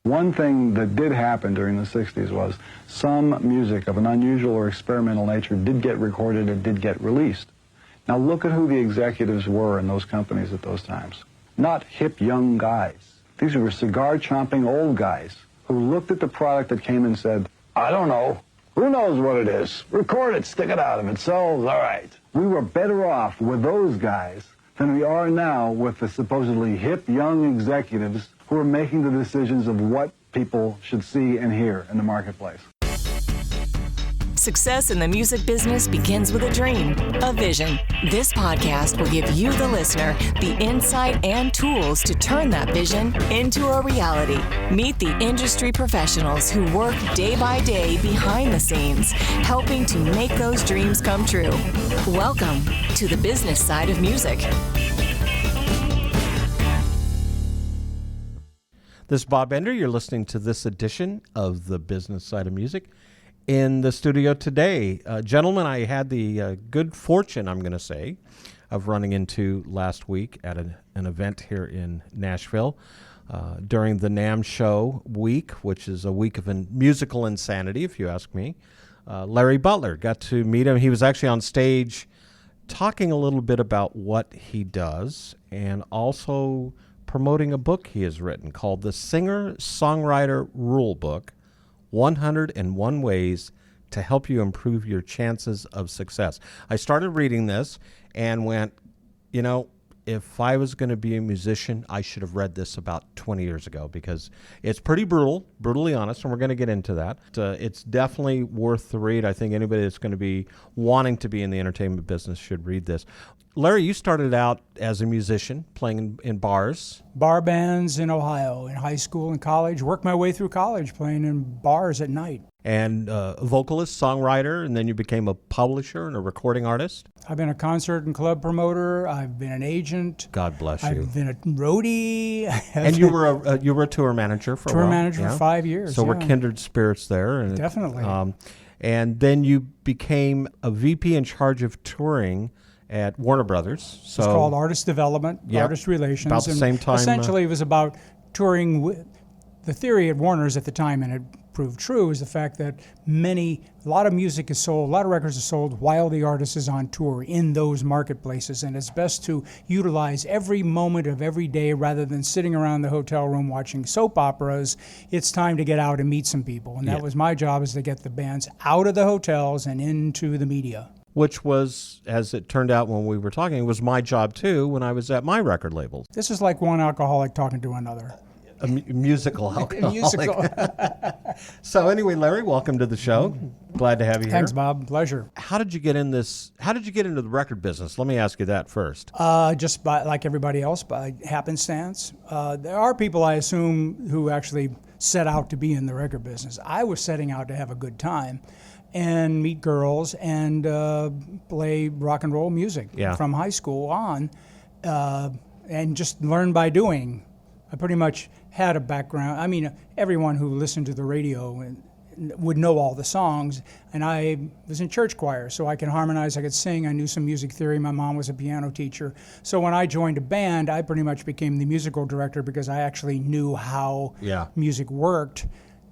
One thing that did happen during the 60s was some music of an unusual or experimental nature did get recorded and did get released. Now look at who the executives were in those companies at those times. Not hip young guys. These were cigar-chomping old guys who looked at the product that came and said, I don't know. Who knows what it is? Record it, stick it out. If it sells, all right. We were better off with those guys than we are now with the supposedly hip young executives who are making the decisions of what people should see and hear in the marketplace. Success in the music business begins with a dream, a vision. This podcast will give you, the listener, the insight and tools to turn that vision into a reality. Meet the industry professionals who work day by day behind the scenes, helping to make those dreams come true. Welcome to the business side of music. This is Bob Bender. You're listening to this edition of the business side of music. In the studio today, gentlemen, I had the good fortune, I'm going to say, of running into last week at an event here in Nashville during the NAMM show week, which is a week of musical insanity, if you ask me. Larry Butler, got to meet him. He was actually on stage talking a little bit about what he does and also promoting a book he has written called the Singer-Songwriter Rulebook, 101 Ways to Help You Improve Your Chances of Success. I started reading this and went, you know, if I was going to be a musician, I should have read this about 20 years ago because it's pretty brutally honest, and we're going to get into that. It's definitely worth the read. I think anybody that's going to be wanting to be in the entertainment business should read this. Larry, you started out as a musician playing in bars. Bar bands in Ohio, in high school and college. Worked my way through college playing in bars at night. And a vocalist, songwriter, and then you became a publisher and a recording artist. I've been a concert and club promoter. I've been an agent. God bless you. I've been a roadie. And you were a tour manager for a while. Tour manager for 5 years. So we're kindred spirits there. And definitely. And then you became a VP in charge of touring at Warner Brothers. So it's called Artist Development, Artist Relations. About the same time. Essentially, it was about touring with the theory at Warner's at the time, and it proved true, is the fact that a lot of music is sold, a lot of records are sold while the artist is on tour in those marketplaces, and it's best to utilize every moment of every day rather than sitting around the hotel room watching soap operas. It's time to get out and meet some people, and that was my job, is to get the bands out of the hotels and into the media. Which was, as it turned out when we were talking, it was my job too when I was at my record label. This is like one alcoholic talking to another. A musical alcoholic. Musical. So anyway, Larry, welcome to the show. Glad to have you here. Thanks, Bob. Pleasure. How did you get into the record business? Let me ask you that first. Just like everybody else, by happenstance. There are people, I assume, who actually set out to be in the record business. I was setting out to have a good time and meet girls and play rock and roll music from high school on, and just learn by doing. I pretty much had a background. I mean, everyone who listened to the radio would know all the songs, and I was in church choir, so I could harmonize, I could sing, I knew some music theory. My mom was a piano teacher. So when I joined a band, I pretty much became the musical director because I actually knew how music worked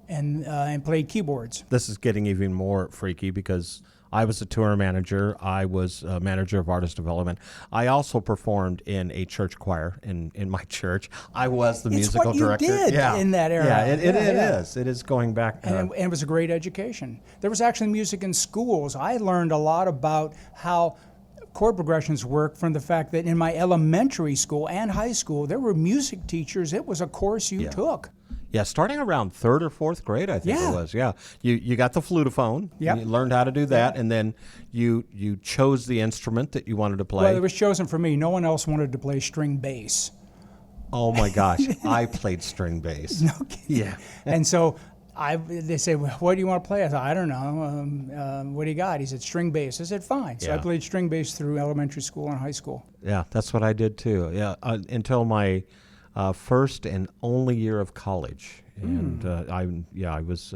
and played keyboards. This is getting even more freaky because I was a tour manager. I was a manager of artist development. I also performed in a church choir in my church. I was the musical director. It's what you did in that era. Yeah, it is. It is going back. And it was a great education. There was actually music in schools. I learned a lot about how chord progressions work from the fact that in my elementary school and high school, there were music teachers. It was a course you took. Yeah, starting around 3rd or 4th grade, I think it was. Yeah, you got the flutophone. Yep. You learned how to do that, and then you chose the instrument that you wanted to play. Well, it was chosen for me. No one else wanted to play string bass. Oh my gosh, I played string bass. No kidding. Yeah. And so they said, well, what do you want to play? I thought, I don't know. What do you got? He said, string bass. I said, fine. So I played string bass through elementary school and high school. Yeah, that's what I did too. Yeah, until my first and only year of college, and I was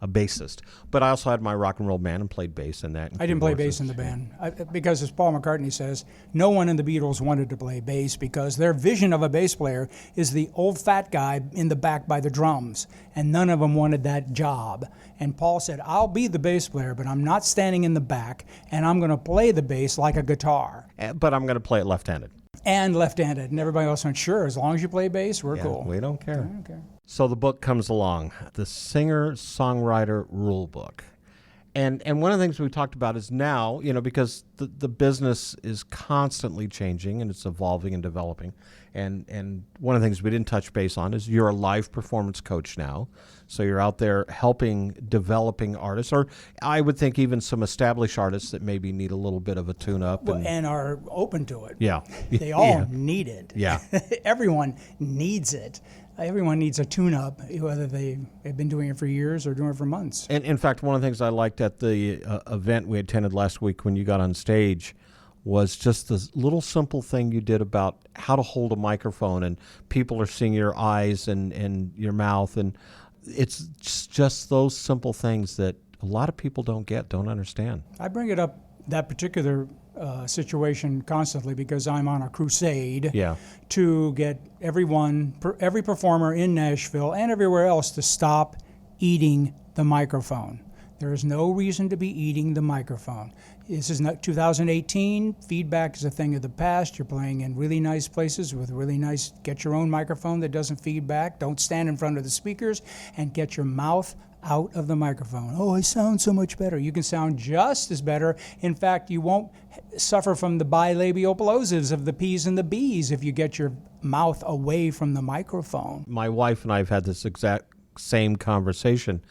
a bassist. But I also had my rock and roll band and played bass in that. I didn't play bass in the band because, as Paul McCartney says, no one in the Beatles wanted to play bass because their vision of a bass player is the old fat guy in the back by the drums, and none of them wanted that job. And Paul said, I'll be the bass player, but I'm not standing in the back, and I'm going to play the bass like a guitar. But I'm going to play it left-handed. And left-handed. And everybody else went, sure, as long as you play bass, we're cool. We don't care. I don't care. So the book comes along, the Singer-Songwriter Rulebook. And one of the things we talked about is now, because the business is constantly changing and it's evolving and developing. And one of the things we didn't touch base on is you're a live performance coach now. So you're out there helping developing artists, or I would think even some established artists that maybe need a little bit of a tune-up. And are open to it. Yeah. They all need it. Yeah. Everyone needs it. Everyone needs a tune-up, whether they have been doing it for years or doing it for months. And in fact, one of the things I liked at the event we attended last week when you got on stage was just this little simple thing you did about how to hold a microphone, and people are seeing your eyes and your mouth, and it's just those simple things that a lot of people don't understand. I bring it up, that particular situation, constantly because I'm on a crusade to get every performer in Nashville and everywhere else to stop eating the microphone. There is no reason to be eating the microphone. This is not 2018. Feedback is a thing of the past. You're playing in really nice places with really nice, get your own microphone that doesn't feedback. Don't stand in front of the speakers, and get your mouth out of the microphone. Oh, I sound so much better. You can sound just as better. In fact, you won't suffer from the bilabial plosives of the P's and the B's if you get your mouth away from the microphone. My wife and I have had this exact same conversation,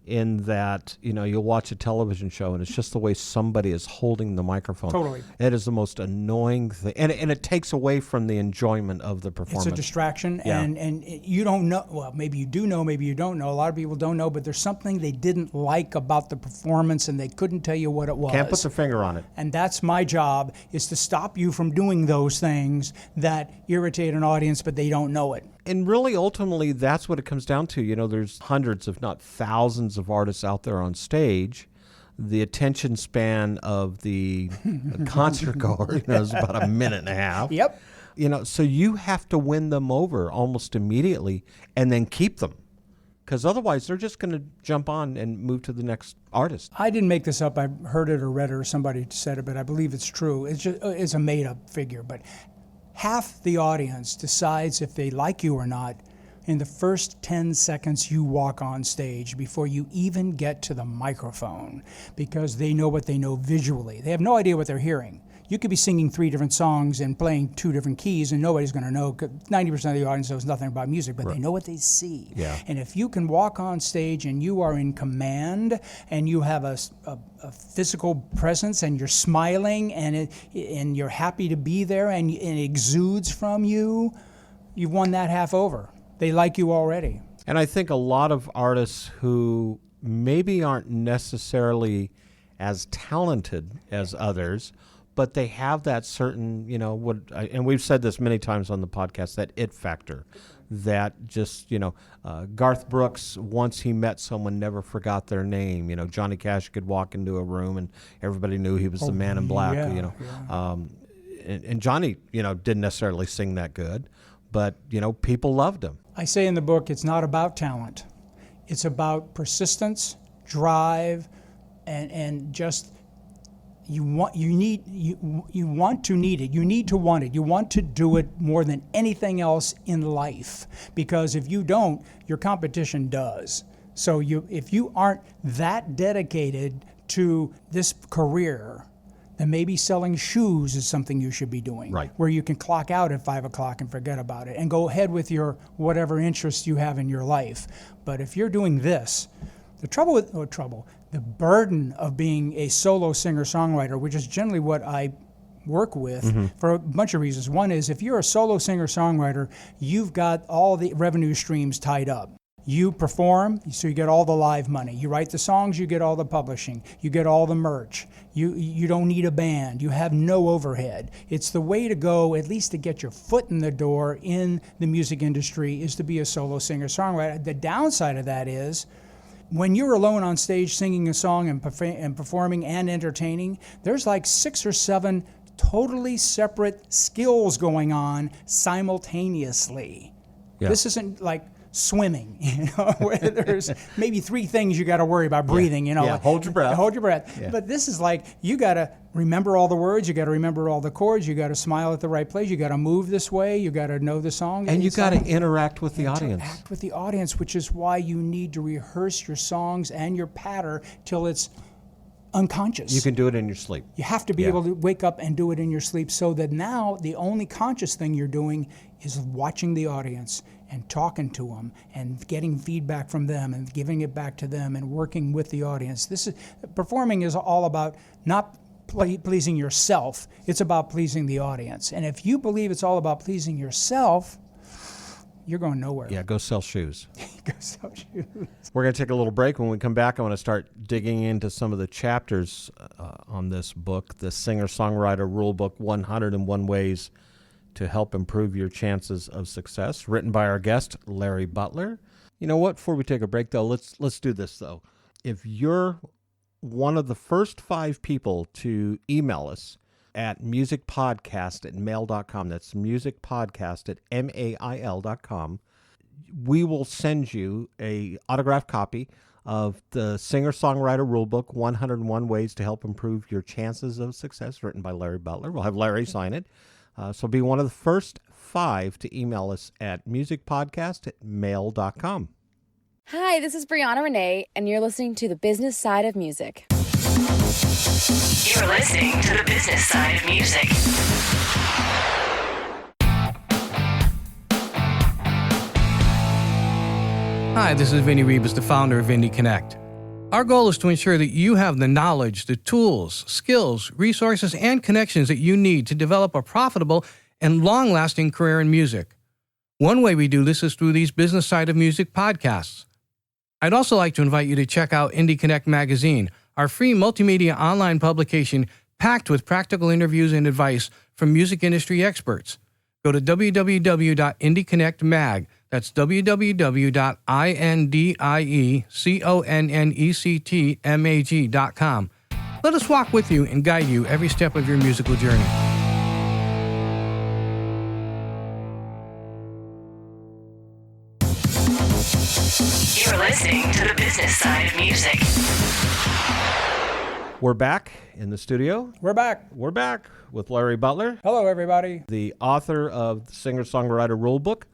in that, you'll watch a television show and it's just the way somebody is holding the microphone. Totally. It is the most annoying thing. And it takes away from the enjoyment of the performance. It's a distraction, and you don't know, well, maybe you do know, maybe you don't know. A lot of people don't know, but there's something they didn't like about the performance and they couldn't tell you what it was. Can't put their finger on it. And that's my job, is to stop you from doing those things that irritate an audience, but they don't know it. And really, ultimately, that's what it comes down to. There's hundreds, if not thousands, of artists out there on stage. The attention span of the concert goer is about a minute and a half. Yep. So you have to win them over almost immediately and then keep them, because otherwise they're just going to jump on and move to the next artist. I didn't make this up. I heard it or read it or somebody said it, but I believe it's true. It's a made-up figure, but half the audience decides if they like you or not in the first 10 seconds you walk on stage, before you even get to the microphone, because they know what they know visually. They have no idea what they're hearing. You could be singing 3 different songs and playing 2 different keys, and nobody's going to know. 90% of the audience knows nothing about music, but they know what they see. Yeah. And if you can walk on stage and you are in command, and you have a physical presence, and you're smiling, and you're happy to be there, and it exudes from you, you've won that half over. They like you already. And I think a lot of artists who maybe aren't necessarily as talented as others, but they have that certain, and we've said this many times on the podcast, that it factor, that just, Garth Brooks, once he met someone, never forgot their name. Johnny Cash could walk into a room and everybody knew he was the man in black, and Johnny, didn't necessarily sing that good, but, people loved him. I say in the book, it's not about talent. It's about persistence, drive, and just... You want to need it. You need to want it. You want to do it more than anything else in life, because if you don't, your competition does. So if you aren't that dedicated to this career, then maybe selling shoes is something you should be doing. Right. Where you can clock out at 5 o'clock and forget about it and go ahead with your whatever interests you have in your life. But if you're doing this, the burden of being a solo singer-songwriter, which is generally what I work with for a bunch of reasons. One is, if you're a solo singer-songwriter, you've got all the revenue streams tied up. You perform, so you get all the live money. You write the songs, you get all the publishing. You get all the merch. You don't need a band. You have no overhead. It's the way to go, at least to get your foot in the door in the music industry, is to be a solo singer-songwriter. The downside of that is, when you're alone on stage singing a song and performing and entertaining, there's like 6 or 7 totally separate skills going on simultaneously. Yeah. This isn't like swimming, where there's maybe 3 things you got to worry about breathing, Yeah, hold your breath. Hold your breath. Yeah. But this is like, you got to remember all the words, you got to remember all the chords, you got to smile at the right place, you got to move this way, you got to know the song. And you got to interact with the audience. Interact with the audience, which is why you need to rehearse your songs and your patter till it's unconscious. You can do it in your sleep. You have to be able to wake up and do it in your sleep, so that now the only conscious thing you're doing is watching the audience and talking to them and getting feedback from them and giving it back to them and working with the audience. Performing is all about not pleasing yourself. It's about pleasing the audience. And if you believe it's all about pleasing yourself, you're going nowhere. Yeah, go sell shoes. Go sell shoes. We're going to take a little break. When we come back, I want to start digging into some of the chapters on this book, the Singer-Songwriter Rulebook, 101 Ways to Help Improve Your Chances of Success, written by our guest, Larry Butler. You know what? Before we take a break, though, let's do this, though. If you're one of the first 5 people to email us at musicpodcast@mail.com, that's musicpodcast@mail.com, we will send you a autographed copy of the Singer-Songwriter Rulebook, 101 Ways to Help Improve Your Chances of Success, written by Larry Butler. We'll have Larry sign it. So be one of the first 5 to email us at musicpodcast@mail.com. Hi, this is Brianna Renee, and you're listening to The Business Side of Music. You're listening to the business side of music. Hi, this is Vinny Rebus, the founder of Indie Connect. Our goal is to ensure that you have the knowledge, the tools, skills, resources, and connections that you need to develop a profitable and long-lasting career in music. One way we do this is through these Business Side of Music podcasts. I'd also like to invite you to check out Indie Connect magazine, our free multimedia online publication packed with practical interviews and advice from music industry experts. Go to www.indieconnectmag. That's www.indieconnectmag.com. Let us walk with you and guide you every step of your musical journey. You're listening to the business side of music. We're back in the studio. We're back. We're back with Larry Butler, Hello, everybody. the author of the Singer-Songwriter Rulebook,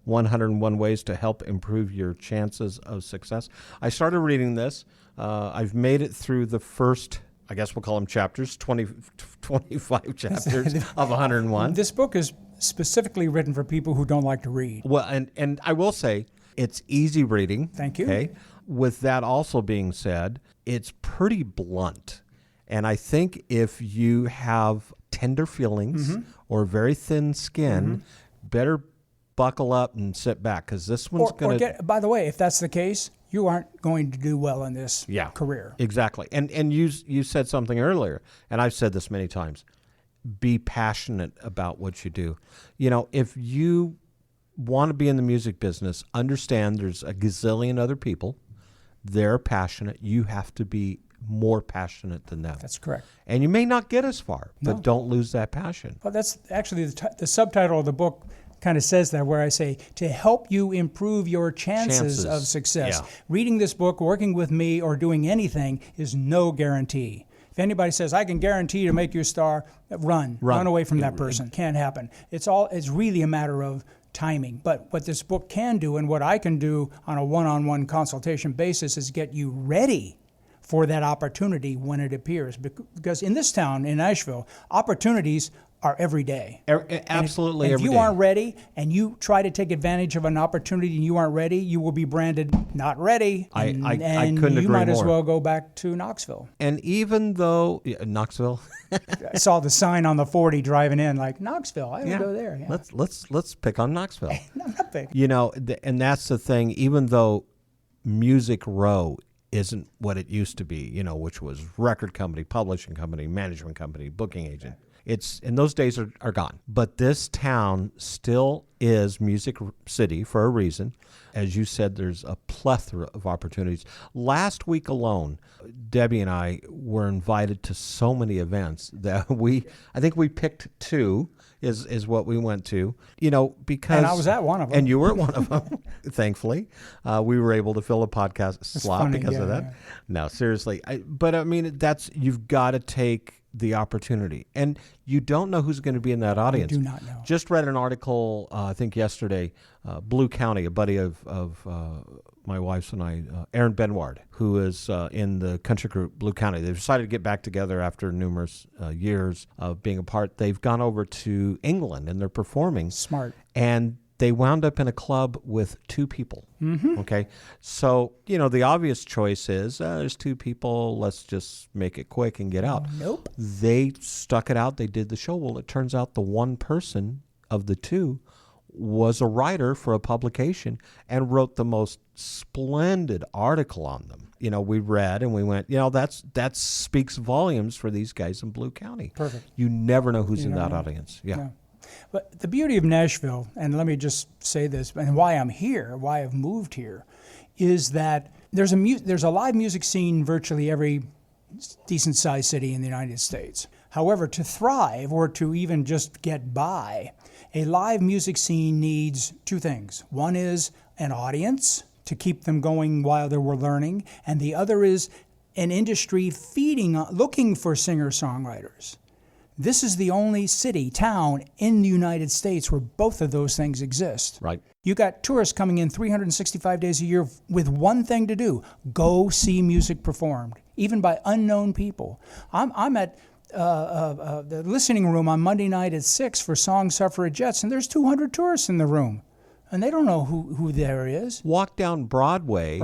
101 Ways to Help Improve Your Chances of Success. I started reading this. I've made it through the first, I guess we'll call them chapters, 25 chapters of 101. This book is specifically written for people who don't like to read. Well, and I will say it's easy reading. Thank you. Okay. With that also being said, it's pretty blunt. And I think if you have tender feelings or very thin skin, better buckle up and sit back, because this one's going to... By the way, if that's the case, you aren't going to do well in this career. Exactly. And you said something earlier, and I've said this many times, be passionate about what you do. You know, if you want to be in the music business, understand there's a gazillion other people. They're passionate. You have to be more passionate than them. That's correct. And you may not get as far, but don't lose that passion. Well, that's actually the subtitle of the book kind of says that, where I say, to help you improve your chances of success. Yeah. Reading this book, working with me, or doing anything is no guarantee. If anybody says, I can guarantee to make you a star, run away from that person. Can't happen. It's really a matter of timing. But what this book can do, and what I can do on a one-on-one consultation basis, is get you ready for that opportunity when it appears. Because in this town, in Nashville, opportunities are every day. Absolutely If every you day. aren't ready and you try to take advantage of an opportunity and you aren't ready, you will be branded not ready. I And couldn't agree you might as more. well go back to Knoxville. And even though... Knoxville? I saw the sign on the 40 driving in, like, Knoxville, I would go there. Yeah. Let's pick on Knoxville. No, not big. You know, and that's the thing, even though Music Row isn't what it used to be, you know, which was record company, publishing company, management company, booking agent. And those days are gone. But this town still is Music City for a reason. As you said, there's a plethora of opportunities. Last week alone, Debbie and I were invited to so many events that I think we picked two is what we went to, because... And I was at one of them. And you were at one of them, thankfully. We were able to fill a podcast slot funny, because of that. Yeah. No, seriously. You've got to take the opportunity. And you don't know who's going to be in that audience. I do not know. Just read an article, I think yesterday, Blue County, a buddy of my wife's and I, Aaron Benward, who is in the country group Blue County. They've decided to get back together after numerous years of being apart. They've gone over to England and they're performing. Smart. And they wound up in a club with two people. Mm-hmm. Okay. So, the obvious choice is there's two people. Let's just make it quick and get out. Nope. They stuck it out. They did the show. Well, it turns out the one person of the two was a writer for a publication and wrote the most splendid article on them. We read and we went, that speaks volumes for these guys in Blue County. Perfect. You never know who's in that audience. Yeah. But the beauty of Nashville, and let me just say this, and why I'm here, why I've moved here, is that there's a live music scene virtually every decent-sized city in the United States. However, to thrive or to even just get by, a live music scene needs two things. One is an audience to keep them going while they were learning, and the other is an industry looking for singer-songwriters. This is the only town in the United States where both of those things exist. Right. You got tourists coming in 365 days a year with one thing to do: go see music performed, even by unknown people. I'm at the listening room on Monday night at 6 for Song Suffragettes, and there's 200 tourists in the room, and they don't know who there is. Walk down Broadway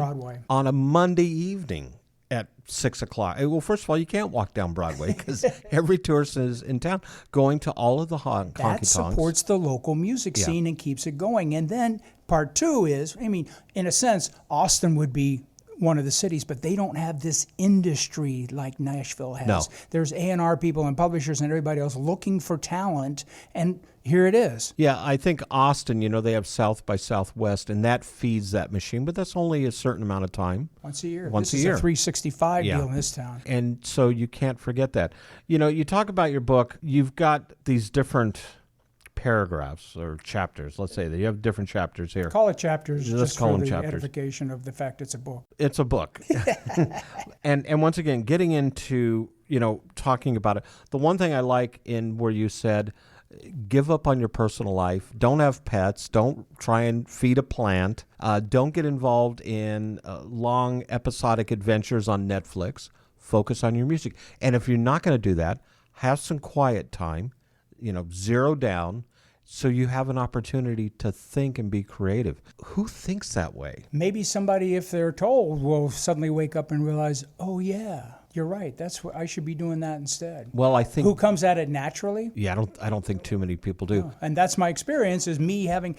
on a Monday evening at 6 o'clock. Well, first of all, you can't walk down Broadway because every tourist is in town going to all of the honky-tonks. That supports the local music scene and keeps it going. And then part two is, in a sense, Austin would be one of the cities, but they don't have this industry like Nashville has. No. There's A&R people and publishers and everybody else looking for talent, and here it is. Yeah, I think Austin, they have South by Southwest, and that feeds that machine, but that's only a certain amount of time. Once a year. This is a 365 deal in this town. And so you can't forget that. You talk about your book, you've got these different paragraphs or chapters. Let's say that you have different chapters here. Call it chapters. Let's just call for them the chapters. Edification of the fact it's a book. It's a book. And once again, getting into, talking about it. The one thing I like in where you said, give up on your personal life. Don't have pets. Don't try and feed a plant. Don't get involved in long episodic adventures on Netflix. Focus on your music. And if you're not going to do that, have some quiet time. Zero down, so you have an opportunity to think and be creative. Who thinks that way? Maybe somebody, if they're told, will suddenly wake up and realize, oh yeah, you're right. That's what I should be doing that instead. Well, I think who comes at it naturally? Yeah, I don't think too many people do. No. And that's my experience. Is me having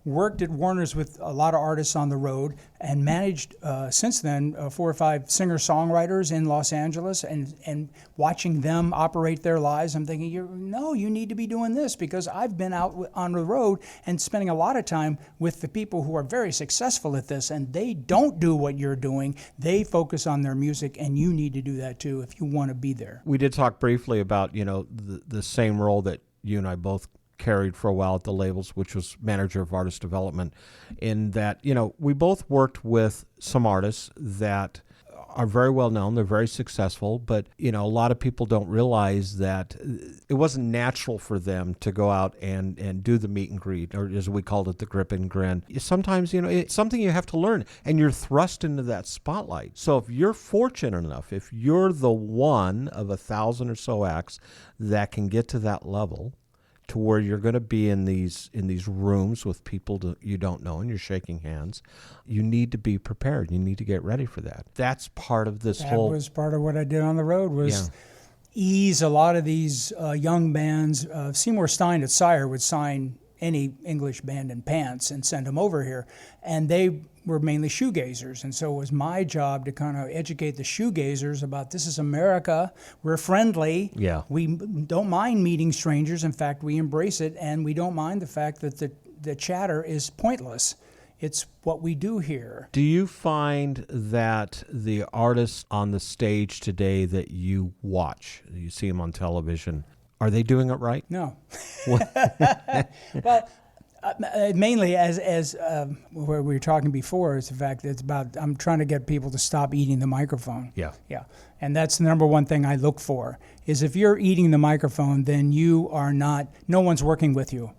worked at Warner's with a lot of artists on the road and managed since then 4 or 5 singer-songwriters in Los Angeles and watching them operate their lives. I'm thinking, you need to be doing this, because I've been out on the road and spending a lot of time with the people who are very successful at this, and they don't do what you're doing. They focus on their music, and you need to do that too if you want to be there. We did talk briefly about the same role that you and I both carried for a while at the labels, which was manager of artist development, in that we both worked with some artists that are very well known. They're very successful, but a lot of people don't realize that it wasn't natural for them to go out and do the meet and greet, or as we called it, the grip and grin. Sometimes it's something you have to learn, and you're thrust into that spotlight. So if you're fortunate enough, if you're the one of 1,000 or so acts that can get to that level, to where you're going to be in these rooms with people you don't know, and you're shaking hands, you need to be prepared. You need to get ready for that. That's part of this whole... That was part of what I did on the road, was ease a lot of these young bands. Seymour Stein at Sire would sign any English band in pants and send them over here, and they were mainly shoegazers, and so it was my job to kind of educate the shoegazers about, this is America, we're friendly, we don't mind meeting strangers, in fact we embrace it, and we don't mind the fact that the chatter is pointless. It's what we do here. Do you find that the artists on the stage today that you watch, you see them on television, are they doing it right? No. Well, mainly as where we were talking before, is the fact that it's about, I'm trying to get people to stop eating the microphone. Yeah. And that's the number one thing I look for, is if you're eating the microphone, then you are not, no one's working with you.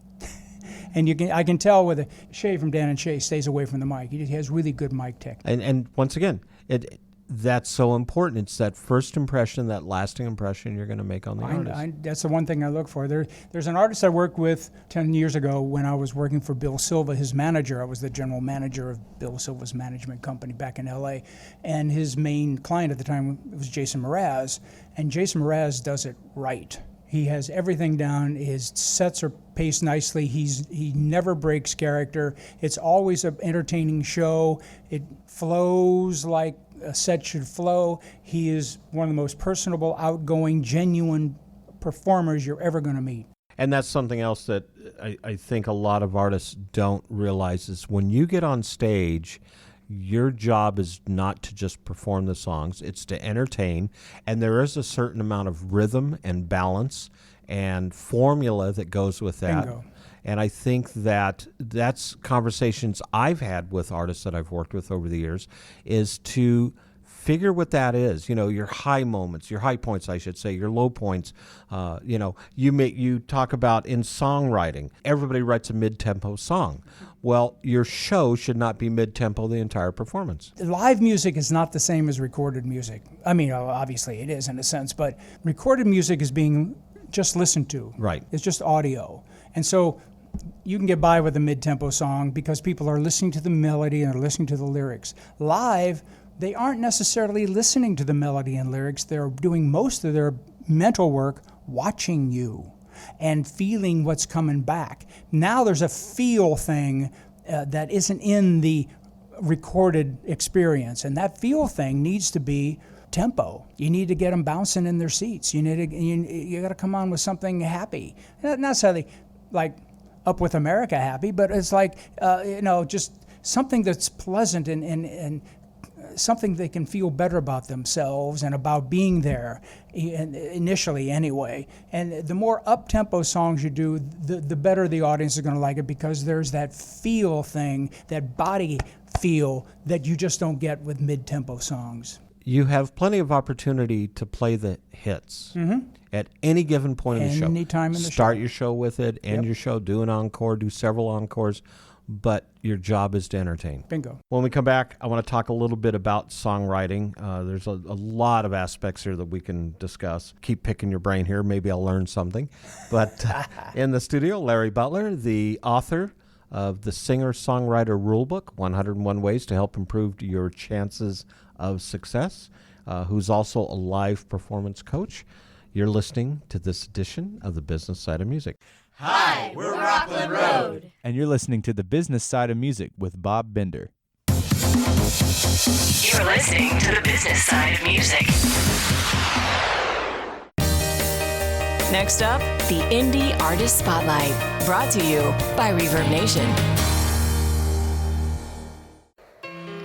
And I can tell with Shay from Dan and Shay stays away from the mic. He has really good mic tech. And once again, that's so important. It's that first impression, that lasting impression you're going to make on the artist. That's the one thing I look for. There's an artist I worked with 10 years ago when I was working for Bill Silva, his manager. I was the general manager of Bill Silva's management company back in L.A. And his main client at the time was Jason Mraz. And Jason Mraz does it right. He has everything down. His sets are paced nicely. He never breaks character. It's always an entertaining show. It flows like a set should flow. He is one of the most personable, outgoing, genuine performers you're ever going to meet. And that's something else that I think a lot of artists don't realize is when you get on stage, your job is not to just perform the songs, it's to entertain. And there is a certain amount of rhythm and balance and formula that goes with that. Bingo. And I think that that's conversations I've had with artists that I've worked with over the years, is to figure what that is. Your high moments, your high points, I should say, your low points. You talk about in songwriting, everybody writes a mid-tempo song. Well, your show should not be mid-tempo the entire performance. Live music is not the same as recorded music. I mean, obviously it is in a sense, but recorded music is being just listened to. Right. It's just audio. And so you can get by with a mid-tempo song because people are listening to the melody and they're listening to the lyrics. Live, they aren't necessarily listening to the melody and lyrics. They're doing most of their mental work watching you and feeling what's coming back. Now there's a feel thing that isn't in the recorded experience, and that feel thing needs to be tempo. You need to get them bouncing in their seats. You got to come on with something happy. Not necessarily like Up With America happy, but it's like just something that's pleasant and something they can feel better about themselves and about being there, initially anyway. And the more up-tempo songs you do, the better the audience is going to like it, because there's that feel thing, that body feel that you just don't get with mid-tempo songs. You have plenty of opportunity to play the hits at any given point in the show. Any time in the show. Start your show with it, end your show, do an encore, do several encores, but your job is to entertain. Bingo. When we come back, I want to talk a little bit about songwriting. There's a lot of aspects here that we can discuss. Keep picking your brain here. Maybe I'll learn something. But in the studio, Larry Butler, the author of the Singer-Songwriter Rulebook, 101 Ways to Help Improve Your Chances of Success, who's also a live performance coach. You're listening to this edition of the Business Side of Music. Hi, we're Rockland Road. And you're listening to The Business Side of Music with Bob Bender. You're listening to the Business Side of Music. Next up, the Indie Artist Spotlight, brought to you by Reverb Nation.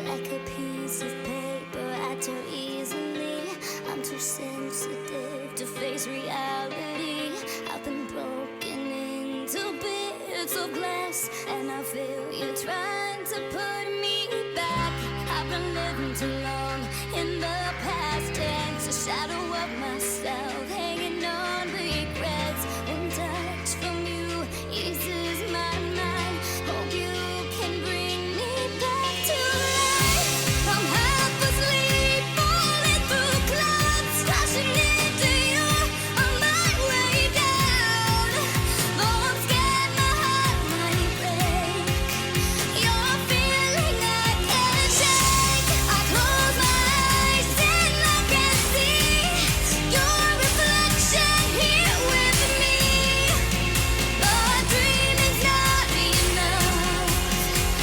Like a piece of paper, I tear easily. I'm too sensitive to face reality. I've been broken into bits of glass, and I feel you trying to put me back. I've been living too long in the past tense, a shadow of myself hanging on regrets. One touch from you eases my mind. Hope you can bring me back to life. I'm half asleep, falling through clouds, crashing into you on my way down. Though I'm scared my heart might break, you're a feeling I can't shake. I close my eyes and I can see your reflection here with me. But dreaming's not enough,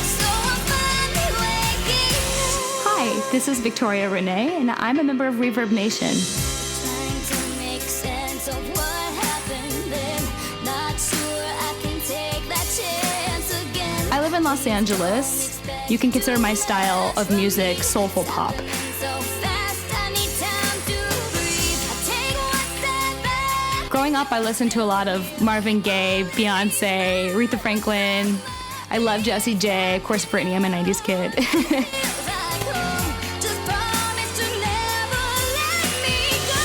so I'm finally waking up. Hi, this is Victoria Renee, and I'm a member of Reverb Nation. Trying to make sense of what happened then. Not sure I can take that chance again. Los Angeles. You can consider my style of music soulful pop. So fast, I need time to breathe. I take one step back. Growing up, I listened to a lot of Marvin Gaye, Beyonce, Aretha Franklin. I love Jessie J, of course Britney, I'm a 90s kid. Feels like home. Just promise to never let me go.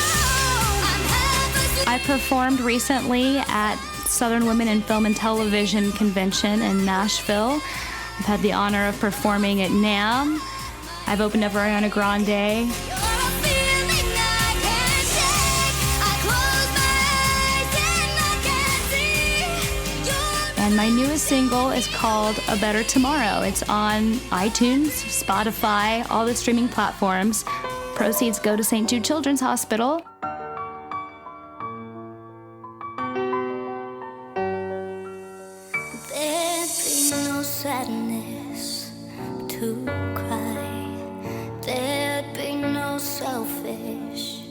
I'm half I performed recently at Southern Women in Film and Television Convention in Nashville. I've had the honor of performing at NAMM. I've opened up for Ariana Grande. You're a feeling I can't shake. I close my eyes and I can see. And my newest single is called A Better Tomorrow. It's on iTunes, Spotify, all the streaming platforms. Proceeds go to St. Jude Children's Hospital. There'd be no sadness to cry. There'd be no selfish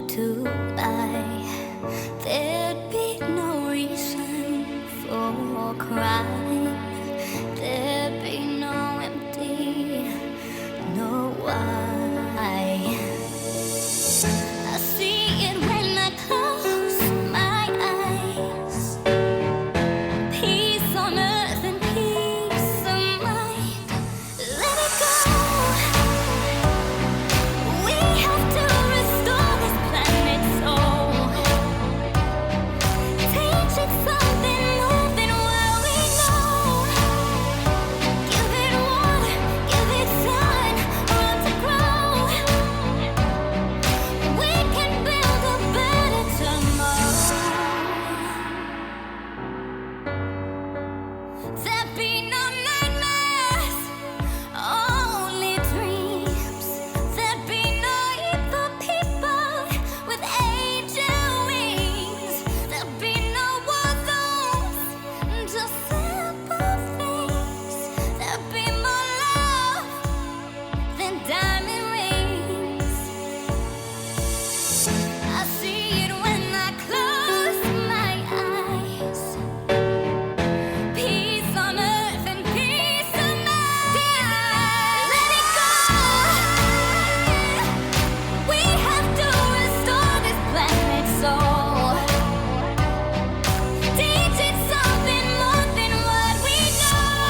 to lie. There'd be no reason for crying. There'd be no empty, no why. I see it when I close my eyes. Peace on earth and peace of mind. Let it go. We have to restore this planet's soul. Teach it something more than what we know. Give it water, give it sun, room to grow. We can build a better tomorrow. There'd be no nightmares, only dreams. There'd be no evil people with angel wings. There'd be no war zones, just sympathies. There'd be more love than diamond rings. I see it when I close my eyes. Peace on earth and peace of mind. Let it go. We have to restore this planet's soul. Teach it something more than what we know.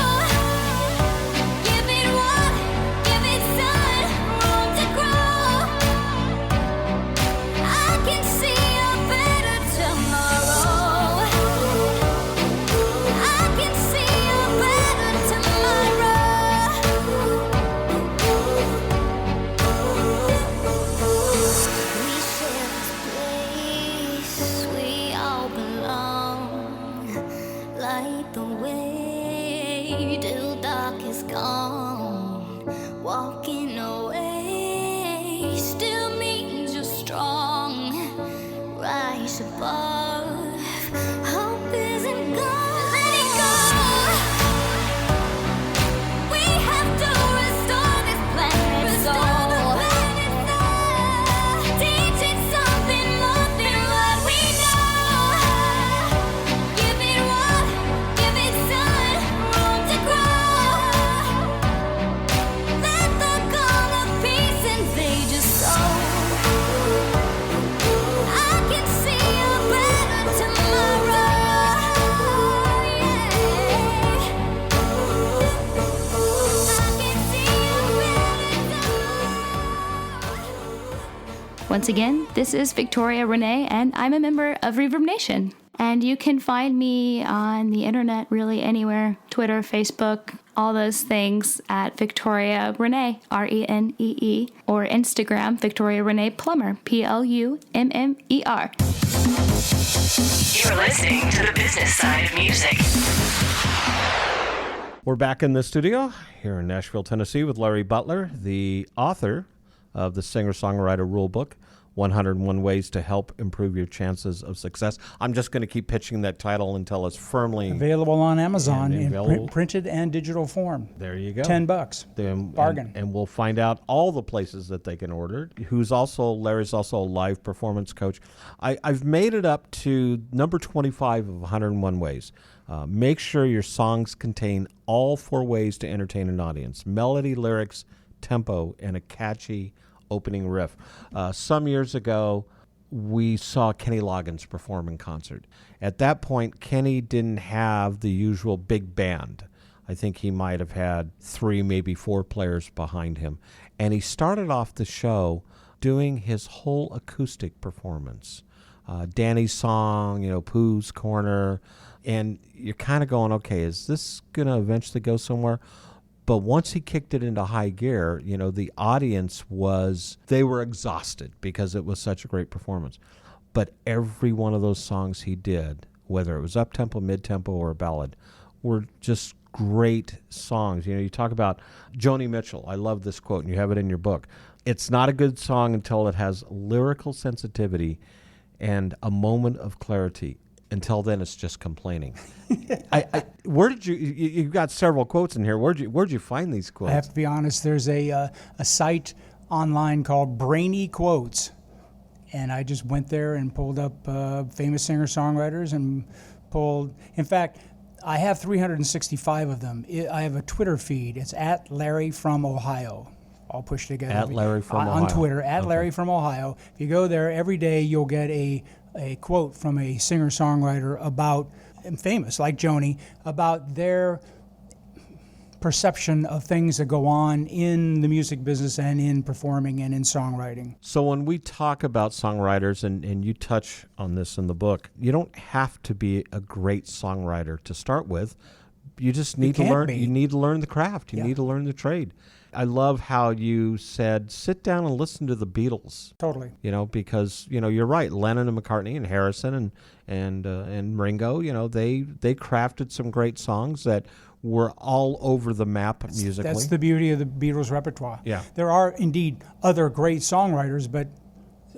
Give it water, give it sun, room to grow. I can see a better tomorrow. I can see a better tomorrow. We share this place, we all belong. Light the way till dark is gone. Walking away still means you're strong. Rise above, hope isn't gone. Let it go. We have to restore this planet's soul. Teach it something more than what we know. Give it water, give it sun, room to grow. Let the call of peace invade your soul. I can see a better tomorrow. Yeah. I can see a better tomorrow. Once again, this is Victoria Renee, and I'm a member of Reverb Nation. And you can find me on the internet really anywhere, Twitter, Facebook, all those things at Victoria Renee, Renee, or Instagram, Victoria Renee Plummer, Plummer. You're listening to the business side of music. We're back in the studio here in Nashville, Tennessee with Larry Butler, the author of the Singer-Songwriter Rulebook, 101 Ways to Help Improve Your Chances of Success. I'm just going to keep pitching that title until it's firmly Available on Amazon in available. printed and digital form. There you go. $10. Then- Bargain. And we'll find out all the places that they can order. Larry's also a live performance coach. I've made it up to number 25 of 101 Ways. Make sure your songs contain all 4 ways to entertain an audience: melody, lyrics, tempo, and a catchy opening riff. Some years ago, we saw Kenny Loggins perform in concert. At that point, Kenny didn't have the usual big band. I think he might have had 3, maybe 4 players behind him. And he started off the show doing his whole acoustic performance. Danny's song, Pooh's Corner, and you're kind of going, okay, is this going to eventually go somewhere? But once he kicked it into high gear, the audience they were exhausted because it was such a great performance. But every one of those songs he did, whether it was up-tempo, mid-tempo, or a ballad, were just great songs. You talk about Joni Mitchell. I love this quote, and you have it in your book. It's not a good song until it has lyrical sensitivity and a moment of clarity. Until then, it's just complaining. Where did you've got several quotes in here. Where'd you find these quotes? I have to be honest, there's a site online called Brainy Quotes. And I just went there and pulled up famous singer-songwriters and in fact, I have 365 of them. I have a Twitter feed. It's at Larry from Ohio. All pushed together. At Larry from Ohio. On Twitter, at Larry from Ohio. If you go there every day, you'll get a quote from a singer-songwriter about, and famous like Joni, about their perception of things that go on in the music business and in performing and in songwriting. So when we talk about songwriters, and you touch on this in the book, you don't have to be a great songwriter to start with. You just need to learn. You need to learn the craft. You need to learn the trade. I love how you said, sit down and listen to the Beatles. Totally. Because you're right. Lennon and McCartney and Harrison and Ringo. They crafted some great songs that were all over the map musically. That's the beauty of the Beatles repertoire. Yeah. There are indeed other great songwriters, but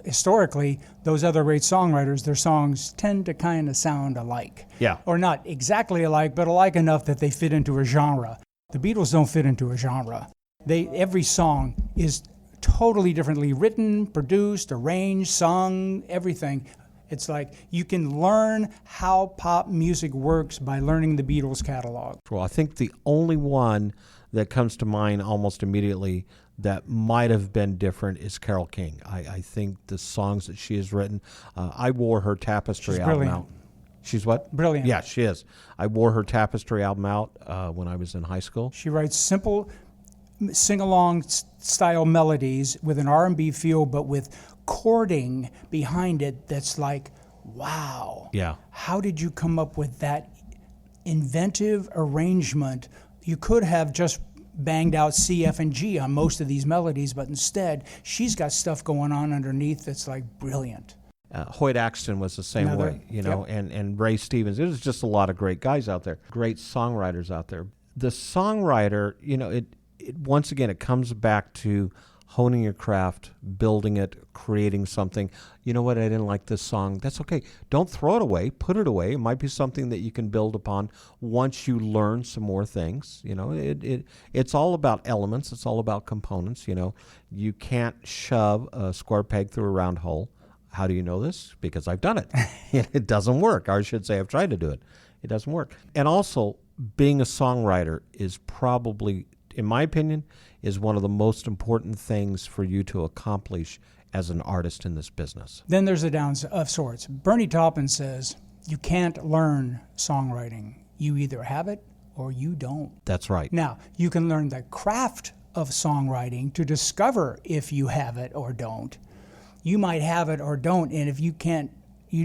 historically, those other great songwriters, their songs tend to kind of sound alike. Yeah. Or not exactly alike, but alike enough that they fit into a genre. The Beatles don't fit into a genre. Every song is totally differently written, produced, arranged, sung, everything. It's like you can learn how pop music works by learning the Beatles catalog. Well, I think the only one that comes to mind almost immediately that might have been different is Carole King. I think the songs that she has written, I wore her Tapestry album out. She's what? Brilliant. Yeah, she is. I wore her Tapestry album out when I was in high school. She writes simple sing-along style melodies with an R&B feel, but with chording behind it that's like, wow. Yeah. How did you come up with that inventive arrangement? You could have just banged out C, F, and G on most of these melodies, but instead, she's got stuff going on underneath that's like brilliant. Hoyt Axton was the same way, yep. and Ray Stevens. There's just a lot of great guys out there, great songwriters out there. The songwriter, once again, it comes back to honing your craft, building it, creating something. You know what? I didn't like this song. That's okay. Don't throw it away. Put it away. It might be something that you can build upon once you learn some more things. It's all about elements. It's all about components. You can't shove a square peg through a round hole. How do you know this? Because I've done it. It doesn't work. Or I should say I've tried to do it. It doesn't work. And also, being a songwriter is probably, in my opinion, is one of the most important things for you to accomplish as an artist in this business. Then there's the downs of sorts. Bernie Taupin says, you can't learn songwriting. You either have it or you don't. That's right. Now, you can learn the craft of songwriting to discover if you have it or don't. You might have it or don't, and if you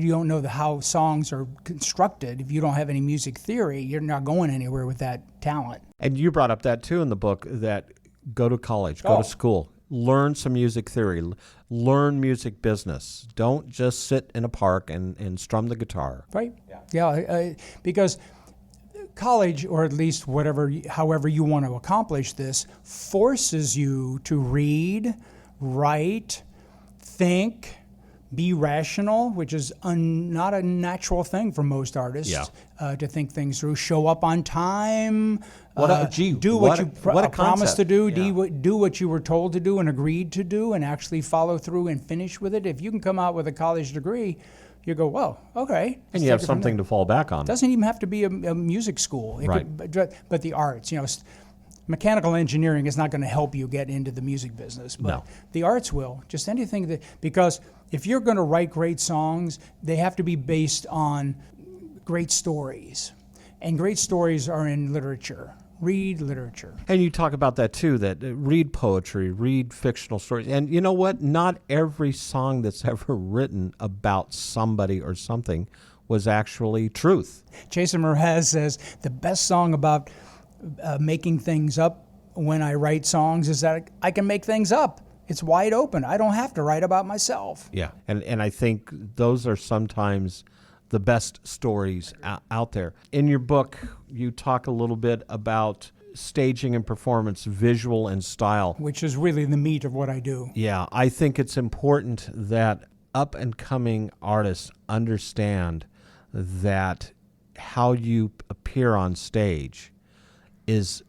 don't know how songs are constructed, if you don't have any music theory, you're not going anywhere with that talent. And you brought up that too in the book, that go to college, go to school, learn some music theory, learn music business. Don't just sit in a park and strum the guitar. Right. Yeah, because college, or at least however you want to accomplish this, forces you to read, write, think, be rational, which is not a natural thing for most artists. To think things through, show up on time, do what you promised to do, do what you were told to do and agreed to do, and actually follow through and finish with it. If you can come out with a college degree, you go, well, okay. And you have something to fall back on. It doesn't even have to be a music school. But the arts, mechanical engineering is not going to help you get into the music business, but the arts will. Just anything because if you're going to write great songs, they have to be based on great stories. And great stories are in literature. Read literature. And you talk about that too, that read poetry, read fictional stories. And you know what? Not every song that's ever written about somebody or something was actually truth. Jason Mraz says, the best song about making things up when I write songs is that I can make things up. It's wide open. I don't have to write about myself. Yeah, and I think those are sometimes the best stories out there. In your book, you talk a little bit about staging and performance, visual and style. Which is really the meat of what I do. Yeah, I think it's important that up-and-coming artists understand that how you appear on stage is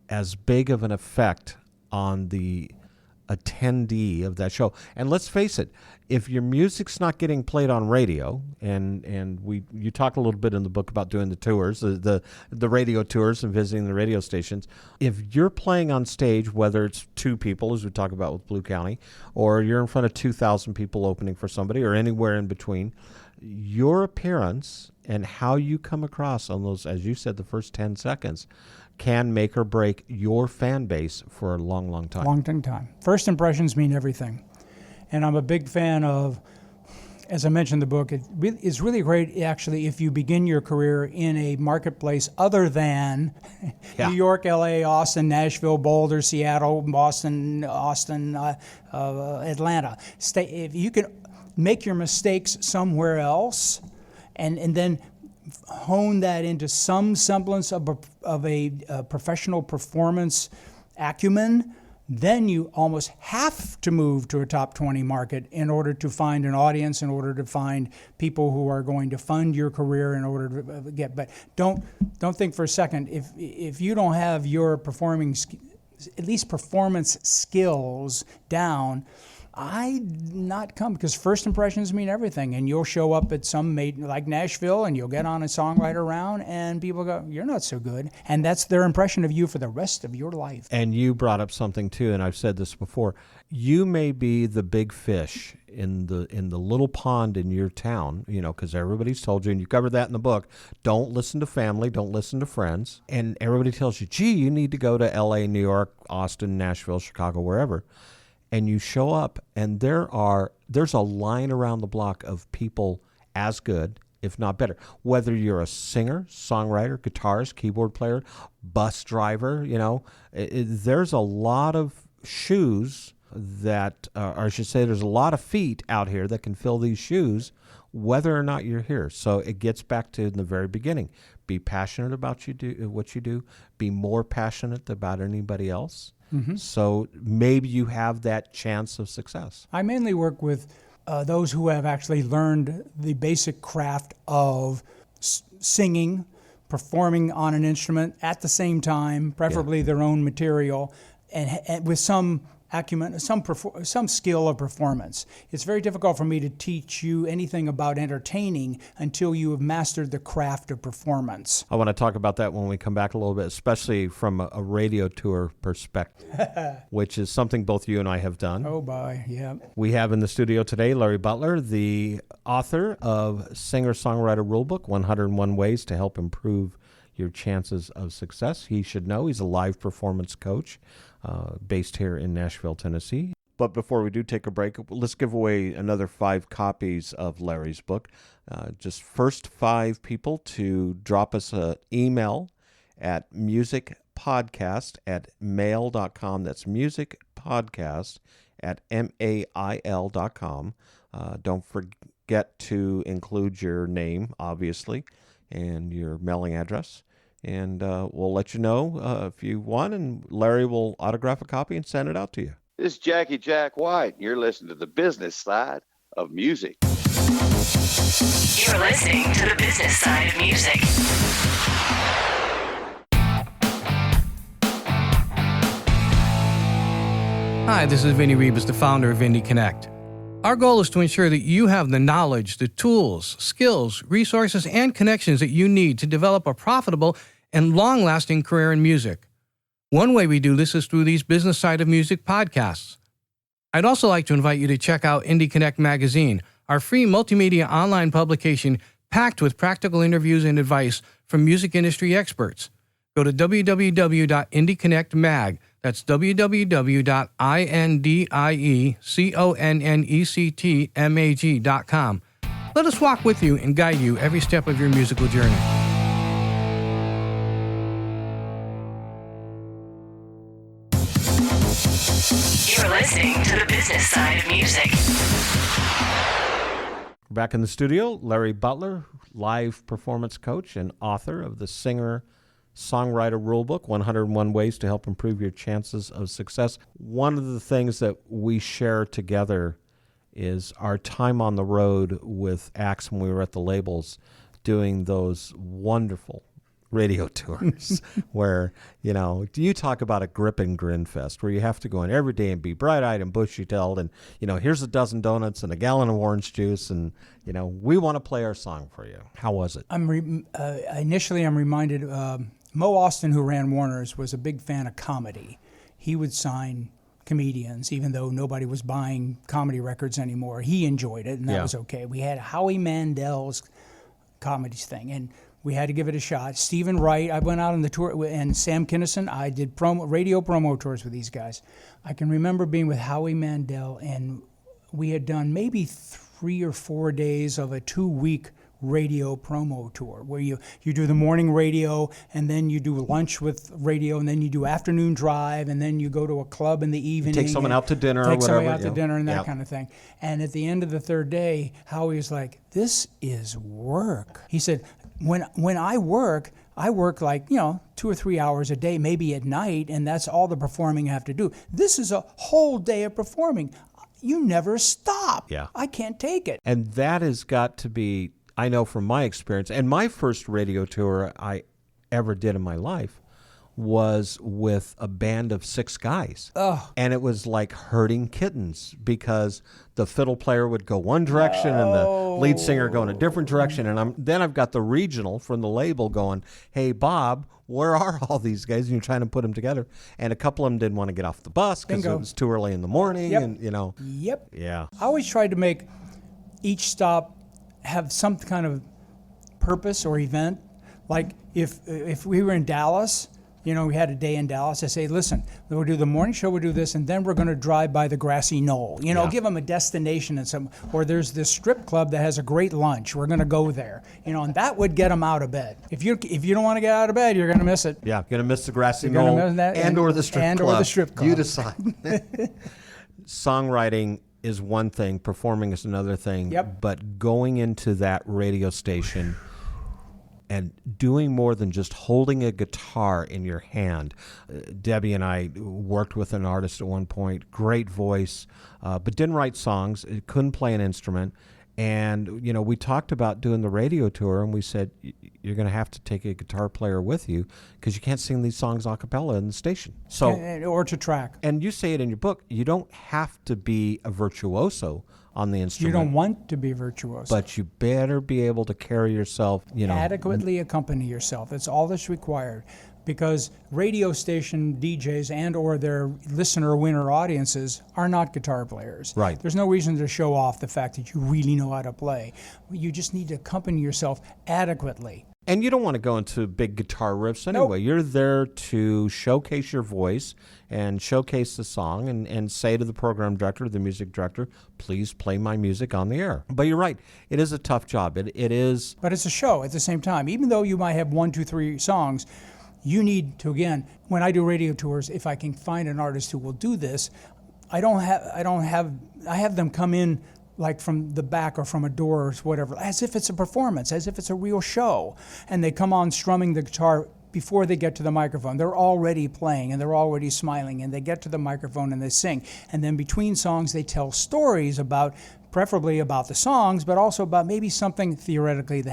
as big of an effect on the attendee of that show. And let's face it, if your music's not getting played on radio, and you talk a little bit in the book about doing the tours, the radio tours and visiting the radio stations, if you're playing on stage, whether it's 2 people, as we talk about with Blue County, or you're in front of 2,000 people opening for somebody, or anywhere in between, your appearance and how you come across on those, as you said, the first 10 seconds, can make or break your fan base for a long, long time. Long time. First impressions mean everything. And I'm a big fan of, as I mentioned in the book, it's really great, actually, if you begin your career in a marketplace other than New York, L.A., Austin, Nashville, Boulder, Seattle, Boston, Austin, Atlanta. If you can make your mistakes somewhere else and then hone that into some semblance of a professional performance acumen, then you almost have to move to a top 20 market in order to find an audience, in order to find people who are going to fund your career in order to get. But don't think for a second, if you don't have your at least performance skills down, I'd not come, because first impressions mean everything, and you'll show up at some like Nashville and you'll get on a songwriter round and people go, you're not so good, and that's their impression of you for the rest of your life. And you brought up something too, and I've said this before, you may be the big fish in the little pond in your town, because everybody's told you, and you covered that in the book, don't listen to family, don't listen to friends, and everybody tells you, gee, you need to go to LA, New York, Austin, Nashville, Chicago, wherever. And you show up, and there's a line around the block of people as good, if not better. Whether you're a singer, songwriter, guitarist, keyboard player, bus driver, there's a lot of shoes that, or I should say, there's a lot of feet out here that can fill these shoes, whether or not you're here. So it gets back to the very beginning. Be passionate about what you do. Be more passionate about anybody else. Mm-hmm. So maybe you have that chance of success. I mainly work with those who have actually learned the basic craft of singing, performing on an instrument at the same time, preferably their own material, and with some acumen, some skill of performance. It's very difficult for me to teach you anything about entertaining until you have mastered the craft of performance. I want to talk about that when we come back a little bit, especially from a radio tour perspective, which is something both you and I have done. Oh, boy, yeah. We have in the studio today Larry Butler, the author of Singer-Songwriter Rulebook, 101 Ways to Help Improve Your Chances of Success. He should know he's a live performance coach based here in Nashville, Tennessee. But before we do take a break, let's give away another 5 copies of Larry's book. Just first 5 people to drop us an email at musicpodcast@mail.com. That's musicpodcast@mail.com. Don't forget to include your name, obviously, and your mailing address. And we'll let you know if you want, and Larry will autograph a copy and send it out to you. This is Jackie Jack White, and you're listening to the business side of music. You're listening to the business side of music. Hi, this is Vinny Rebus, the founder of Indie Connect. Our goal is to ensure that you have the knowledge, the tools, skills, resources, and connections that you need to develop a profitable and long-lasting career in music. One way we do this is through these Business Side of Music podcasts. I'd also like to invite you to check out Indie Connect magazine, our free multimedia online publication packed with practical interviews and advice from music industry experts. Go to www.indieconnectmag, that's www.indieconnectmag.com. Let us walk with you and guide you every step of your musical journey. You're listening to the Business Side of Music. Back in the studio, Larry Butler, live performance coach and author of the Singer-Songwriter Rulebook, 101 Ways to Help Improve Your Chances of Success. One of the things that we share together is our time on the road with acts when we were at the labels doing those wonderful radio tours where, you talk about a grip and grin fest where you have to go in every day and be bright-eyed and bushy-tailed and, here's a dozen donuts and a gallon of orange juice and, we want to play our song for you. How was it? Initially, I'm reminded, Mo Austin, who ran Warner's, was a big fan of comedy. He would sign comedians, even though nobody was buying comedy records anymore. He enjoyed it, and that was okay. We had Howie Mandel's comedy thing, and we had to give it a shot. Stephen Wright, I went out on the tour, and Sam Kinison, I did radio promo tours with these guys. I can remember being with Howie Mandel, and we had done maybe 3 or 4 days of a 2-week radio promo tour where you do the morning radio, and then you do lunch with radio, and then you do afternoon drive, and then you go to a club in the evening. Take someone out to dinner or whatever. Take somebody out to dinner and that kind of thing. And at the end of the 3rd day, Howie was like, this is work. He said, when I work like, 2 or 3 hours a day, maybe at night, and that's all the performing I have to do. This is a whole day of performing. You never stop. Yeah. I can't take it. And that has got to be, I know from my experience, and my first radio tour I ever did in my life was with a band of 6 guys. Oh. And it was like herding kittens because the fiddle player would go one direction and the lead singer go in a different direction. And then I've got the regional from the label going, hey, Bob, where are all these guys? And you're trying to put them together. And a couple of them didn't want to get off the bus because it was too early in the morning. Yep. And, Yep. Yeah. I always tried to make each stop have some kind of purpose or event. Like if we were in Dallas, we had a day in Dallas. I say, listen, we'll do the morning show, we'll do this, and then we're going to drive by the grassy knoll. Give them a destination and or there's this strip club that has a great lunch. We're going to go there. And that would get them out of bed. If you don't want to get out of bed, you're going to miss it. Yeah, going to miss the grassy knoll and or the strip club. Or the strip club. You decide. Songwriting is one thing, performing is another thing. Yep. But going into that radio station and doing more than just holding a guitar in your hand. Debbie and I worked with an artist at one point, great voice, but didn't write songs, couldn't play an instrument. And, we talked about doing the radio tour, and we said, you're going to have to take a guitar player with you because you can't sing these songs a cappella in the station. Or to track. And you say it in your book, you don't have to be a virtuoso on the instrument. You don't want to be virtuoso. But you better be able to carry yourself, adequately accompany yourself. That's all that's required. Because radio station DJs and or their listener-winner audiences are not guitar players. Right. There's no reason to show off the fact that you really know how to play. You just need to accompany yourself adequately. And you don't want to go into big guitar riffs anyway. Nope. You're there to showcase your voice and showcase the song and say to the program director, the music director, please play my music on the air. But you're right. It is a tough job. It is. But it's a show at the same time. Even though you might have 1, 2, 3 songs, you need to, again, when I do radio tours, if I can find an artist who will do this, I have them come in like from the back or from a door or whatever, as if it's a performance, as if it's a real show. And they come on strumming the guitar before they get to the microphone. They're already playing and they're already smiling, and they get to the microphone and they sing. And then between songs, they tell stories about preferably about the songs, but also about maybe something theoretically that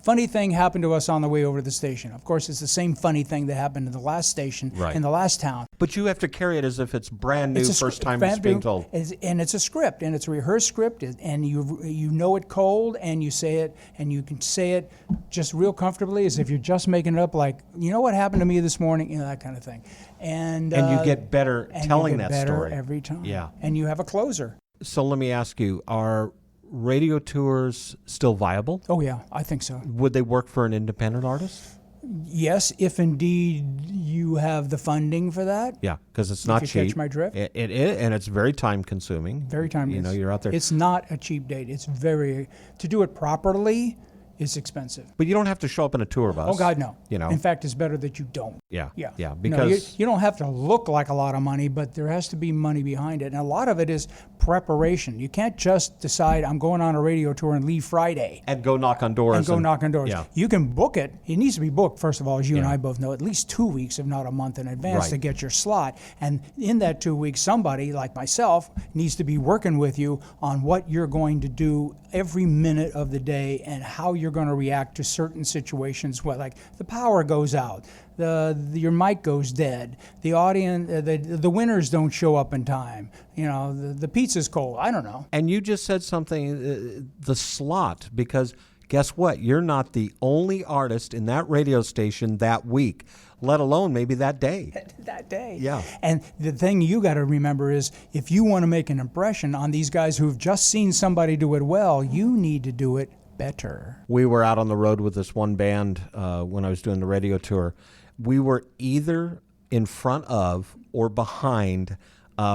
funny thing happened to us on the way over to the station. Of course, it's the same funny thing that happened in the last station, in the last town. But you have to carry it as if it's brand new, first time it's being told. And it's a script, and it's a rehearsed script, and you know it cold, and you say it, and you can say it just real comfortably as if you're just making it up, like, you know what happened to me this morning, you know, that kind of thing. And you get better telling that story every time. Yeah. And you have a closer. So let me ask you, are radio tours still viable? Oh, yeah, I think so. Would they work for an independent artist? Yes, if indeed you have the funding for that. Yeah, because it's not cheap. You catch my drift? It is, and it's very time consuming. Very time consuming. You know, you're out there. It's not a cheap date. It's to do it properly, is expensive. But you don't have to show up in a tour bus. Oh, God, no. You know. In fact, it's better that you don't. Yeah. Yeah. Because you don't have to look like a lot of money, but there has to be money behind it. And a lot of it is preparation. You can't just decide, I'm going on a radio tour and leave Friday. And go knock on doors. Yeah. You can book it. It needs to be booked, first of all, as you and I both know, at least 2 weeks, if not a month in advance to get your slot. And in that 2 weeks, somebody like myself needs to be working with you on what you're going to do every minute of the day and how you're going to react to certain situations, like the power goes out, your mic goes dead, the audience, the winners don't show up in time, you know, the pizza's cold. I don't know. And you just said something, the slot, because guess what? You're not the only artist in that radio station that week, let alone maybe that day. That day. Yeah. And the thing you got to remember is, if you want to make an impression on these guys who've just seen somebody do it well, you need to do it better. We were out on the road with this one band when I was doing the radio tour. We were either in front of or behind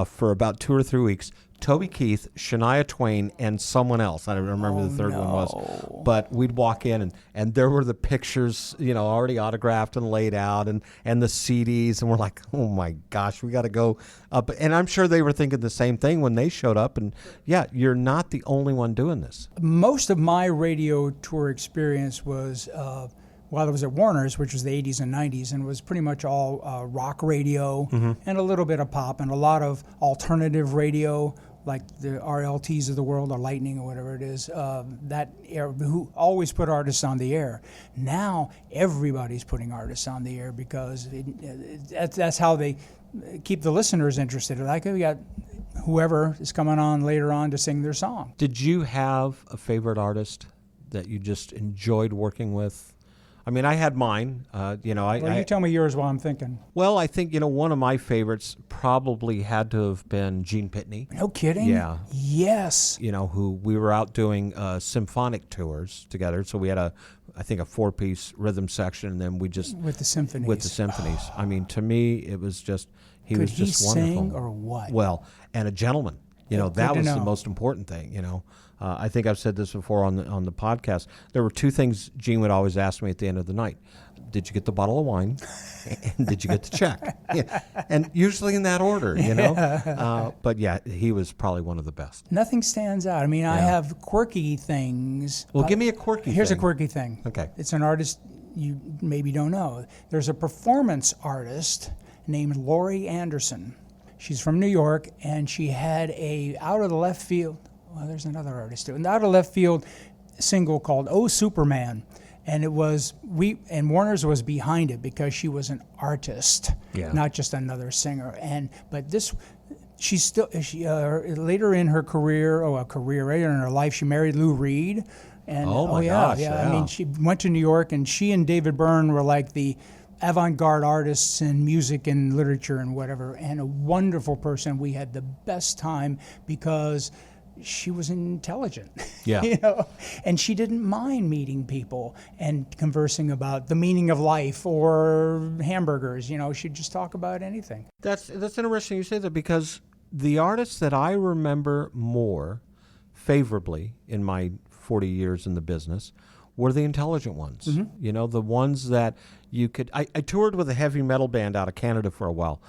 for about 2 or 3 weeks Toby Keith, Shania Twain, and someone else. I don't remember who the third one was. But we'd walk in, and there were the pictures, you know, already autographed and laid out, and the CDs, and we're like, oh my gosh, we got to go up. And I'm sure they were thinking the same thing when they showed up. And yeah, you're not the only one doing this. Most of my radio tour experience was while I was at Warner's, which was the 80s and 90s, and it was pretty much all rock radio and a little bit of pop and a lot of alternative radio, like the RLTs of the world, or Lightning, or whatever it is, who always put artists on the air. Now everybody's putting artists on the air because that's how they keep the listeners interested. Like, we got whoever is coming on later on to sing their song. Did you have a favorite artist that you just enjoyed working with? I mean, I had mine. You tell me yours while I'm thinking. Well, I think, one of my favorites probably had to have been Gene Pitney. No kidding? Yeah. Yes. Who we were out doing symphonic tours together. So we had I think a 4-piece rhythm section, and then we just... With the symphonies. I mean, to me, it was just... He was just wonderful. Could he wonderful. sing or what? Well, and a gentleman. That was the most important thing, I think I've said this before on the podcast. There were 2 things Gene would always ask me at the end of the night. Did you get the bottle of wine? And did you get the check? Yeah. And usually in that order, But yeah, he was probably one of the best. Nothing stands out. I mean, I have quirky things. Well, give me a quirky thing. Here's a quirky thing. Okay. It's an artist you maybe don't know. There's a performance artist named Laurie Anderson. She's from New York, and she had a out of the left field. Well, there's another artist too. An out of left field single called "Oh Superman," and it was and Warner's was behind it because she was an artist, not just another singer. But she's later in her career, later in her life, she married Lou Reed. And gosh, I mean, she went to New York, and she and David Byrne were like the avant-garde artists in music and literature and whatever, and a wonderful person. We had the best time because she was intelligent, and she didn't mind meeting people and conversing about the meaning of life or hamburgers. She'd just talk about anything. That's interesting you say that, because the artists that I remember more favorably in my 40 years in the business were the intelligent ones. The ones that you could... I toured with a heavy metal band out of Canada for a while,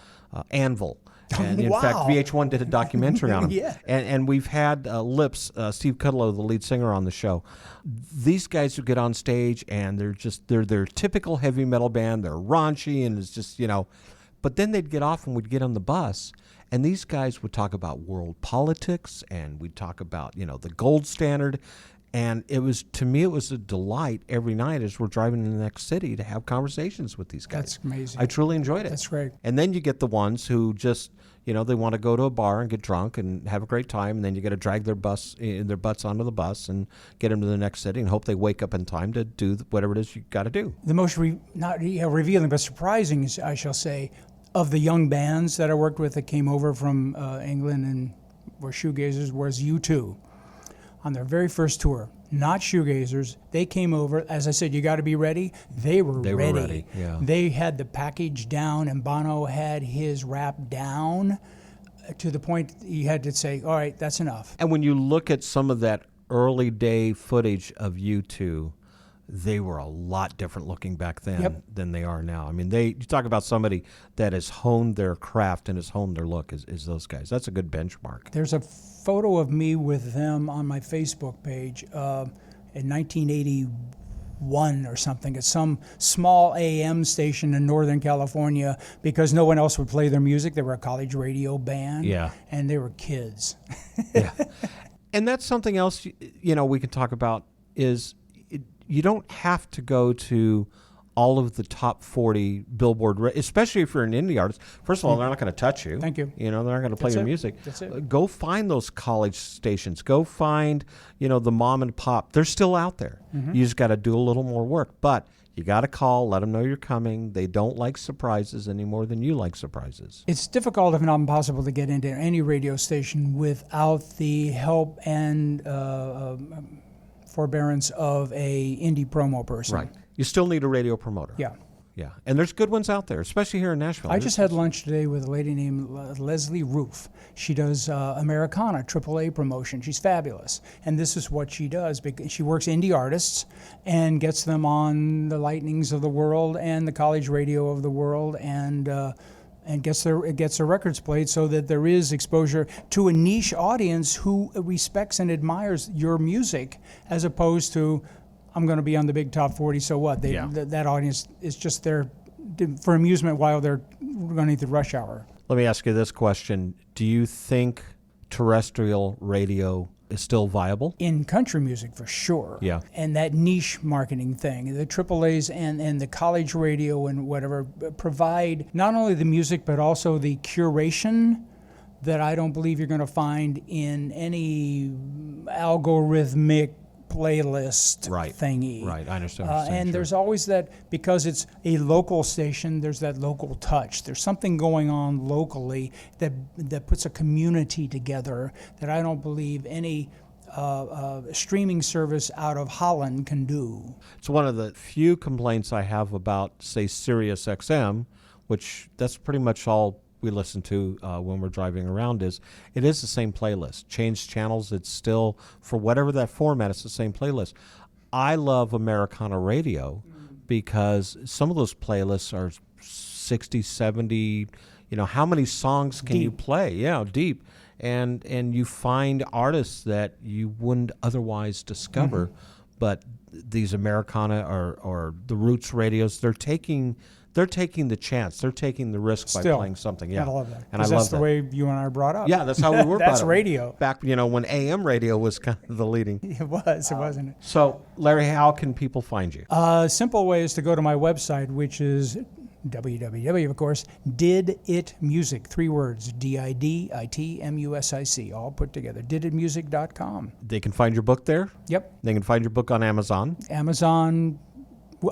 Anvil. And in fact, VH1 did a documentary on them. And we've had Lips, Steve Kudlow, the lead singer, on the show. These guys would get on stage, and they're their typical heavy metal band. They're raunchy, and it's just, But then they'd get off, and we'd get on the bus, And these guys would talk about world politics, and we'd talk about, the gold standard. And to me, it was a delight every night as we're driving to the next city to have conversations with these guys. That's amazing. I truly enjoyed it. That's great. And then you get the ones who just, they want to go to a bar and get drunk and have a great time, and then you got to drag their butts onto the bus and get them to the next city and hope they wake up in time to do whatever it is you got to do. The most not revealing but surprising, I shall say, of the young bands that I worked with that came over from England and were shoegazers was U2. On their very first tour, not shoegazers, they came over. As I said, you got to be ready. They were ready. Yeah. They had the package down, and Bono had his rap down to the point you had to say, all right, that's enough. And when you look at some of that early day footage of U2, they were a lot different looking back then than they are now. I mean, you talk about somebody that has honed their craft and has honed their look is those guys. That's a good benchmark. There's a photo of me with them on my Facebook page in 1981 or something at some small AM station in Northern California because no one else would play their music. They were a college radio band. Yeah. And they were kids. Yeah. And that's something else, we can talk about is you don't have to go to all of the top 40 Billboard, especially if you're an indie artist. First of all, they're not going to touch you. Thank you. They're not going to play your music. That's it. Go find those college stations. Go find, the mom and pop. They're still out there. Mm-hmm. You just got to do a little more work. But you got to call, let them know you're coming. They don't like surprises any more than you like surprises. It's difficult, if not impossible, to get into any radio station without the help and forbearance of a indie promo person. Right. You still need a radio promoter. Yeah. Yeah. And there's good ones out there, especially here in Nashville. I just had lunch today with a lady named Leslie Roof. She does Americana, AAA promotion. She's fabulous. And this is what she does. Because she works indie artists and gets them on the Lightnings of the world and the college radio of the world and gets their records played so that there is exposure to a niche audience who respects and admires your music as opposed to, I'm going to be on the big top 40, so what? That audience is just there for amusement while they're running through rush hour. Let me ask you this question. Do you think terrestrial radio is still viable? In country music, for sure. Yeah. And that niche marketing thing, the AAAs and the college radio and whatever provide not only the music but also the curation that I don't believe you're going to find in any algorithmic playlist thingy. Right, I understand what you're saying. And there's always that, because it's a local station, there's that local touch. There's something going on locally that puts a community together that I don't believe any streaming service out of Holland can do. It's one of the few complaints I have about, say, Sirius XM, which that's pretty much all we listen to when we're driving around. It is the same playlist. Change channels, it's still, for whatever that format, it's the same playlist. I love Americana radio because some of those playlists are 60, 70, how many songs can you play? Yeah, deep. And you find artists that you wouldn't otherwise discover, but these Americana or the Roots radios, they're taking the chance. They're taking the risk by playing something. Yeah, I love that. And I love that's the way you and I are brought up. Yeah, that's how we were brought up. That's radio. Back, when AM radio was kind of the leading. It was, wasn't it? So, Larry, how can people find you? Simple way is to go to my website, which is www, of course, Did It Music, 3 words, DIDITMUSIC, all put together, diditmusic.com. They can find your book there? Yep. They can find your book on Amazon? Amazon,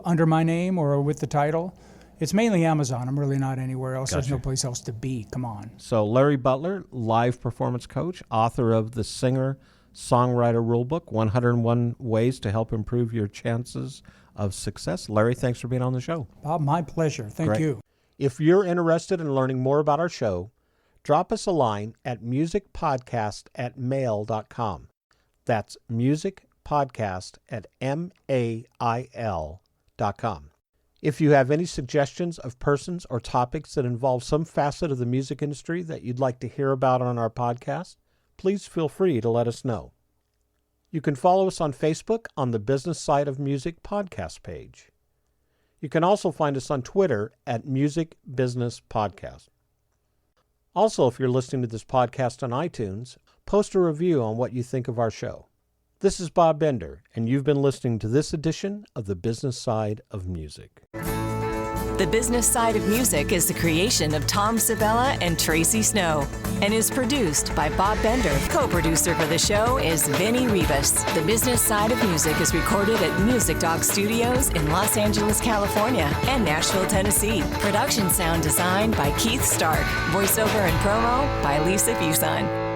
under my name or with the title. It's mainly Amazon. I'm really not anywhere else. Gotcha. There's no place else to be. Come on. So Larry Butler, live performance coach, author of the Singer-Songwriter Rulebook, 101 Ways to Help Improve Your Chances of Success. Larry, thanks for being on the show. Bob, my pleasure. Thank you. If you're interested in learning more about our show, drop us a line at musicpodcast@mail.com. That's musicpodcast@mail.com. If you have any suggestions of persons or topics that involve some facet of the music industry that you'd like to hear about on our podcast, please feel free to let us know. You can follow us on Facebook on the Business Side of Music podcast page. You can also find us on Twitter at Music Business Podcast. Also, if you're listening to this podcast on iTunes, post a review on what you think of our show. This is Bob Bender, and you've been listening to this edition of The Business Side of Music. The Business Side of Music is the creation of Tom Sabella and Tracy Snow and is produced by Bob Bender. Co-producer for the show is Vinny Ribas. The Business Side of Music is recorded at Music Dog Studios in Los Angeles, California and Nashville, Tennessee. Production sound design by Keith Stark. Voiceover and promo by Lisa Busan.